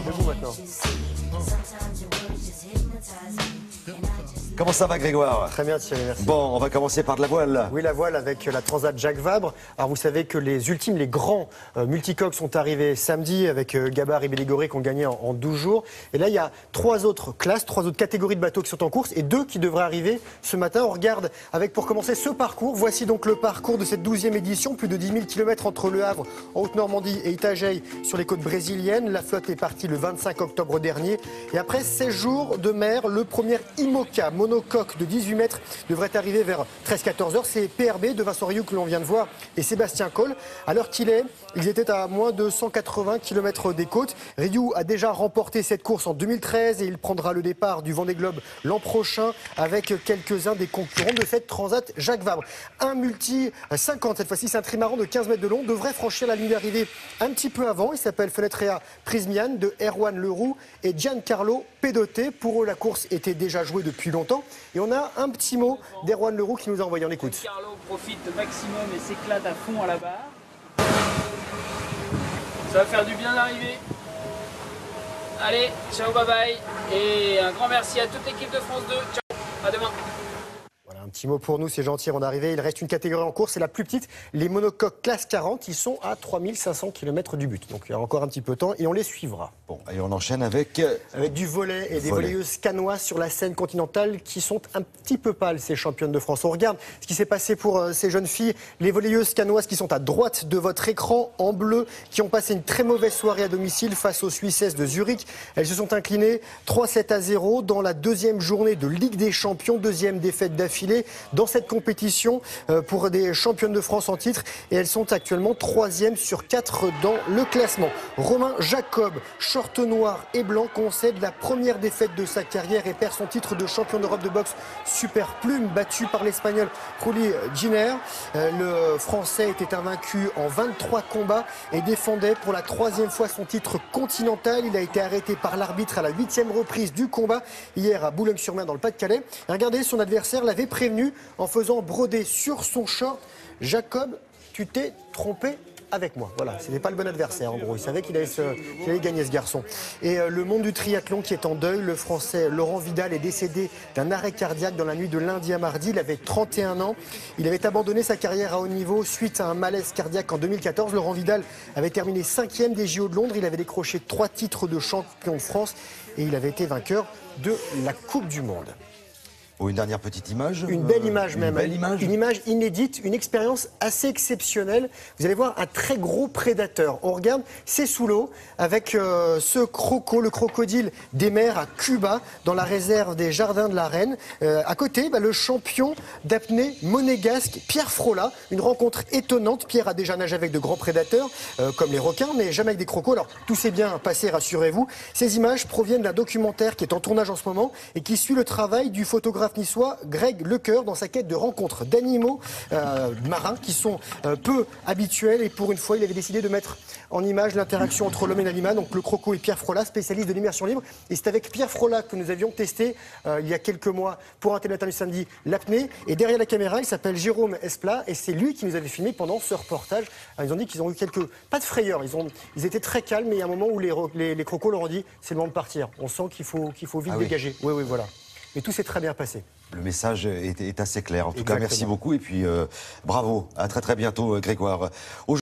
Debout maintenant. Comment ça va, Grégoire? Très bien, Thierry, merci. Bon, on va commencer par de la voile. Oui, la voile avec la Transat Jacques Vabre. Alors, vous savez que les ultimes, les grands multicoques sont arrivés samedi avec Gabar et Belligoré qui ont gagné en 12 jours. Et là, il y a 3 autres classes, 3 autres catégories de bateaux qui sont en course et 2 qui devraient arriver ce matin. On regarde avec, pour commencer, ce parcours. Voici donc le parcours de cette 12e édition. Plus de 10 000 km entre Le Havre, en Haute-Normandie, et Itajaí sur les côtes brésiliennes. La flotte est partie le 25 octobre dernier. Et après 16 jours de mer, le premier IMOCA monocoque de 18 mètres devrait arriver vers 13-14 heures. C'est PRB de Vincent Rioux que l'on vient de voir et Sébastien Coll. À l'heure qu'il est, ils étaient à moins de 180 km des côtes. Rioux a déjà remporté cette course en 2013 et il prendra le départ du Vendée Globe l'an prochain avec quelques-uns des concurrents de cette Transat Jacques Vabre. Un multi 50, cette fois-ci c'est un trimaran de 15 mètres de long, devrait franchir la ligne d'arrivée un petit peu avant. Il s'appelle Fenetrea Prismian de Erwan Leroux et Giancarlo Pedoté. Pour eux, la course était déjà jouée depuis longtemps. Et on a un petit mot d'Erwan Leroux qui nous a envoyé. On écoute. Giancarlo profite au maximum et s'éclate à fond à la barre. Ça va faire du bien d'arriver. Allez, ciao, bye bye. Et un grand merci à toute l'équipe de France 2. Ciao, à demain. Voilà, un petit mot pour nous, c'est gentil avant d'arriver. Il reste une catégorie en course, c'est la plus petite. Les monocoques classe 40, ils sont à 3500 km du but. Donc il y a encore un petit peu de temps et on les suivra. Bon, et on enchaîne avec du volley et des volleyeuses canoises sur la scène continentale qui sont un petit peu pâles, ces championnes de France. On regarde ce qui s'est passé pour ces jeunes filles. Les volleyeuses canoises qui sont à droite de votre écran en bleu, qui ont passé une très mauvaise soirée à domicile face aux Suissesses de Zurich. Elles se sont inclinées 3-7-0 dans la deuxième journée de Ligue des Champions, deuxième défaite d'affilée dans cette compétition pour des championnes de France en titre. Et elles sont actuellement 3e sur 4 dans le classement. Romain Jacob, short noir et blanc, concède la première défaite de sa carrière et perd son titre de champion d'Europe de boxe super plume, battu par l'Espagnol Juli Giner. Le Français était invaincu en 23 combats et défendait pour la 3e fois son titre continental. Il a été arrêté par l'arbitre à la 8e reprise du combat hier à Boulogne-sur-Mer dans le Pas-de-Calais. Regardez, son adversaire l'avait prévenu en faisant broder sur son short: Jacob, tu t'es trompé avec moi. Voilà, ce n'était pas le bon adversaire en gros. Il savait qu'il allait gagner, ce garçon. Et le monde du triathlon qui est en deuil. Le Français Laurent Vidal est décédé d'un arrêt cardiaque dans la nuit de lundi à mardi. Il avait 31 ans. Il avait abandonné sa carrière à haut niveau suite à un malaise cardiaque en 2014. Laurent Vidal avait terminé 5e des JO de Londres. Il avait décroché 3 titres de champion de France et il avait été vainqueur de la Coupe du Monde. Une dernière petite image. Une belle image même. Une image inédite, une expérience assez exceptionnelle. Vous allez voir un très gros prédateur. On regarde, c'est sous l'eau avec ce croco, le crocodile des mers à Cuba, dans la réserve des Jardins de la Reine. À côté, le champion d'apnée monégasque Pierre Frola. Une rencontre étonnante. Pierre a déjà nagé avec de grands prédateurs, comme les requins, mais jamais avec des crocos. Alors, tout s'est bien passé, rassurez-vous. Ces images proviennent d'un documentaire qui est en tournage en ce moment et qui suit le travail du photographe niçois Greg Lecoeur dans sa quête de rencontres d'animaux marins qui sont peu habituels. Et pour une fois, il avait décidé de mettre en image l'interaction entre l'homme et l'animal. Donc le croco et Pierre Frola, spécialiste de l'immersion libre. Et c'est avec Pierre Frola que nous avions testé il y a quelques mois pour Internet samedi l'apnée. Et derrière la caméra, il s'appelle Jérôme Esplat et c'est lui qui nous avait filmé pendant ce reportage. Alors, ils ont dit qu'ils ont eu pas de frayeur. Ils étaient très calmes, mais il y a un moment où les crocos leur ont dit c'est le moment de partir. On sent qu'il faut vite dégager. Oui, voilà. Mais tout s'est très bien passé. Le message est assez clair. En tout cas, merci beaucoup. Et puis, bravo. À très, très bientôt, Grégoire.